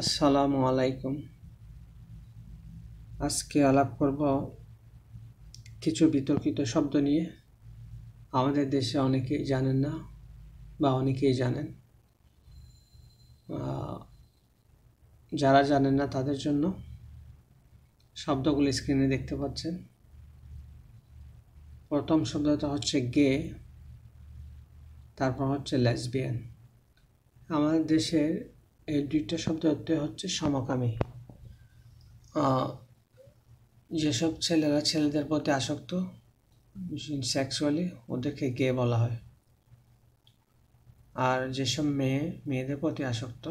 আসসালামু আলাইকুম। আজকে আলাপ করব কিছু বিতর্কিত শব্দ নিয়ে। আমাদের দেশে অনেকেই জানেন না বা অনেকেই জানেন। যারা জানেন না তাদের জন্য শব্দগুলো স্ক্রিনে দেখতে পাচ্ছেন। প্রথম শব্দটা হচ্ছে গে, তারপর হচ্ছে লেসবিয়ান। আমাদের দেশের এই দুইটা শব্দ হচ্ছে সমকামী। যেসব ছেলেরা ছেলেদের প্রতি আসক্ত সেক্সুয়ালি, ওদেরকে গে বলা হয়। আর যেসব মেয়েদের প্রতি আসক্ত,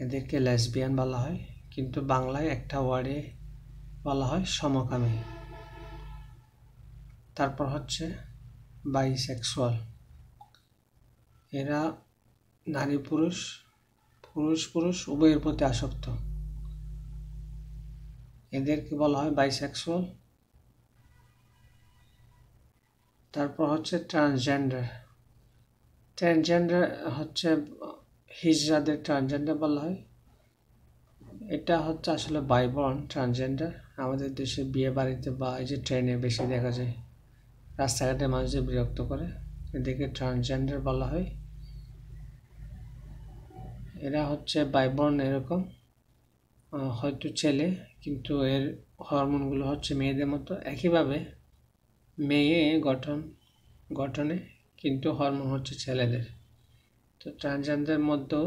এদেরকে লেসবিয়ান বলা হয়। কিন্তু বাংলায় একটা ওয়ার্ডে বলা হয় সমকামী। তারপর হচ্ছে বাইসেক্সুয়াল। এরা নারী পুরুষ উভয়ের প্রতি আসক্ত, এদেরকে বলা হয় বাইসেক্সুয়াল। তারপর হচ্ছে ট্রান্সজেন্ডার হচ্ছে হিজড়াদের ট্রান্সজেন্ডার বলা হয়। এটা হচ্ছে আসলে বাইবর্ন ট্রান্সজেন্ডার। আমাদের দেশে বিয়ে বাড়িতে বা এই যে ট্রেনে বেশি দেখা যায়, রাস্তাঘাটে মানুষদের বিরক্ত করে, এদেরকে ট্রান্সজেন্ডার বলা হয়। এরা হচ্ছে বাইবর্ন, এরকম হয়তো ছেলে, কিন্তু এর হরমোনগুলো হচ্ছে মেয়েদের মতো, একইভাবে মেয়ে গঠনে, কিন্তু হরমোন হচ্ছে ছেলেদের। তো ট্রান্সজেন্ডারের মধ্যেও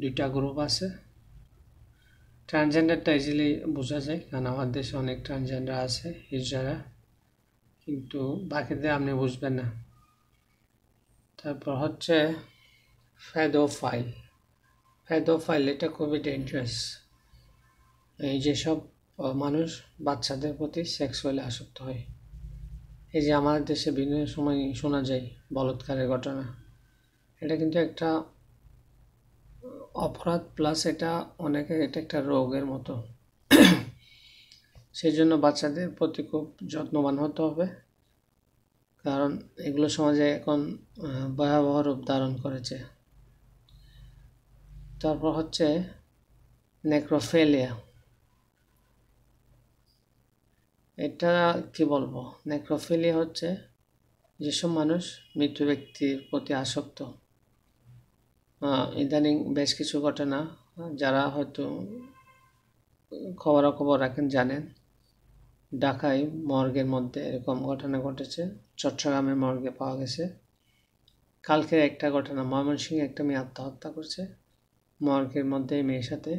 দুইটা গ্রুপ আছে। ট্রান্সজেন্ডারটা ইজিলি বোঝা যায়, কারণ আমার দেশে অনেক ট্রান্সজেন্ডার আছে হিজড়ারা, কিন্তু বাকিদের আপনি বুঝবেন না। তারপর হচ্ছে ফেদোফাইল, এটা খুবই ডেঞ্জারাস। এই যেসব মানুষ বাচ্চাদের প্রতি সেক্সুয়ালি আসক্ত হয়। এই যে আমাদের দেশে বিভিন্ন সময় শোনা যায় বলাৎকারের ঘটনা, এটা কিন্তু একটা অপরাধ, প্লাস এটা একটা রোগের মতো। সেই জন্য বাচ্চাদের প্রতি খুব যত্নবান হতে হবে, কারণ এগুলো সমাজে এখন ভয়াবহ রূপ ধারণ করেছে। তারপর হচ্ছে নেক্রোফিলিয়া। এটা কি বলবো, নেক্রোফিলিয়া হচ্ছে যেসব মানুষ মৃত ব্যক্তির প্রতি আসক্ত। ইদানিং বেশ কিছু ঘটনা, যারা হয়তো খবরাখবর রাখেন জানেন, ঢাকায় মর্গের মধ্যে এরকম ঘটনা ঘটেছে। চট্টগ্রামের মর্গে পাওয়া গেছে। কালকে একটা ঘটনা, ময়মনসিংহে একটা মেয়ে আত্মহত্যা করছে, মর্গের মধ্যে মেয়ের সাথে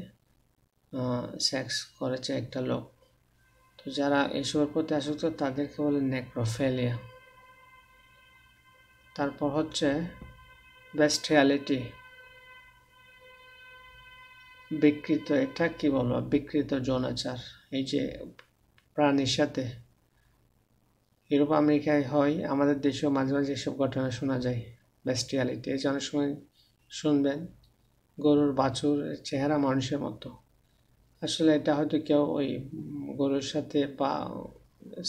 সেক্স করেছে একটা লোক। তো যারা এসবের প্রতি আসক্ত তাদেরকে বলে নেক্রোফিলিয়া। তারপর হচ্ছে বেস্টিয়ালিটি, বিকৃত, এটা কি বলবো, বিকৃত যৌনাচার। এই যে প্রাণীর সাথে, ইউরোপ আমেরিকায় হয়, আমাদের দেশেও মাঝে মাঝে এসব ঘটনা শোনা যায়। বেস্টিয়ালিটি, এই যে অনেক সময় শুনবেন গরুর বাছুর চেহারা মানুষের মতো, আসলে এটা হয়তো কেউ ওই গরুর সাথে বা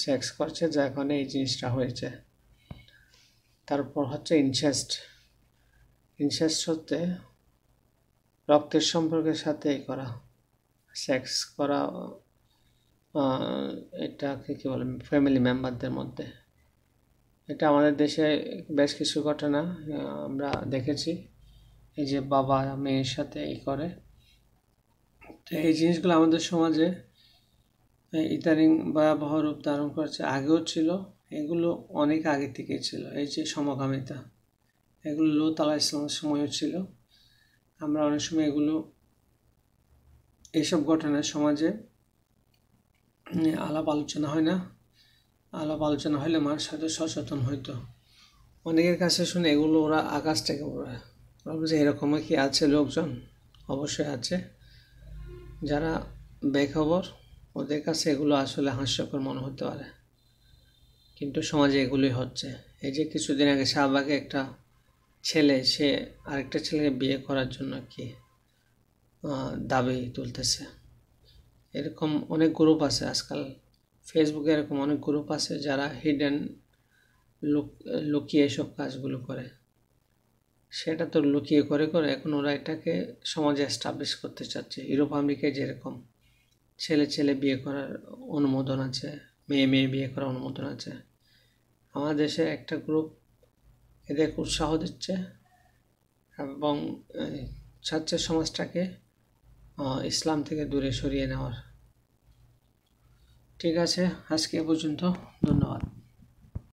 সেক্স করছে, যার কারণে এই জিনিসটা হয়েছে। তারপর হচ্ছে ইনসেস্ট হচ্ছে রক্তের সম্পর্কের সাথে করা, সেক্স করা, এটাকে কি বলে, ফ্যামিলি মেম্বারদের মধ্যে। এটা আমাদের দেশে বেশ কিছু ঘটনা আমরা দেখেছি, এই যে বাবা মেয়ের সাথে করে। তো এই জিনিসগুলো আমাদের সমাজে ইদানিং ভয়াবহ রূপ ধারণ করেছে, আগেও ছিল, এগুলো অনেক আগে থেকে ছিল। এই যে সমকামিতা, এগুলো লূত আলাইহিস সালামের সময়ও ছিল। আমরা অনেক সময় এইসব ঘটনার সমাজে আলাপ আলোচনা হয় না, আলাপ আলোচনা হলে মানুষ হয়তো সচেতন হইতো। অনেকের কাছে শুনে এগুলো ওরা আকাশ থেকে পড়ে, ওরা যে এরকমও কি আছে লোকজন, অবশ্যই আছে। যারা বেখবর, ওদের কাছে এগুলো আসলে হাস্যকর মনে হতে পারে, কিন্তু সমাজে এগুলোই হচ্ছে। এই যে কিছুদিন আগে শাহবাগে একটা ছেলে, সে আরেকটা ছেলেকে বিয়ে করার জন্য কি দাবি তুলতেছে। এরকম অনেক গ্রুপ আছে আজকাল ফেসবুকে, এরকম অনেক গ্রুপ আছে যারা হিডেন লুকিয়ে এসব কাজগুলো করে। সেটা তো লুকিয়ে করে করে এখন ওরা এটাকে সমাজে এস্টাবলিশ করতে চাচ্ছে। ইউরোপ আমেরিকায় যেরকম ছেলে ছেলে বিয়ে করার অনুমোদন আছে, মেয়ে মেয়ে বিয়ে করার অনুমোদন আছে, আমাদের দেশে একটা গ্রুপ এদেরকে উৎসাহ দিচ্ছে এবং চাচ্ছে সমাজটাকে ইসলাম থেকে দূরে সরিয়ে নেওয়ার। ঠিক আছে, আজকে এ পর্যন্ত। ধন্যবাদ।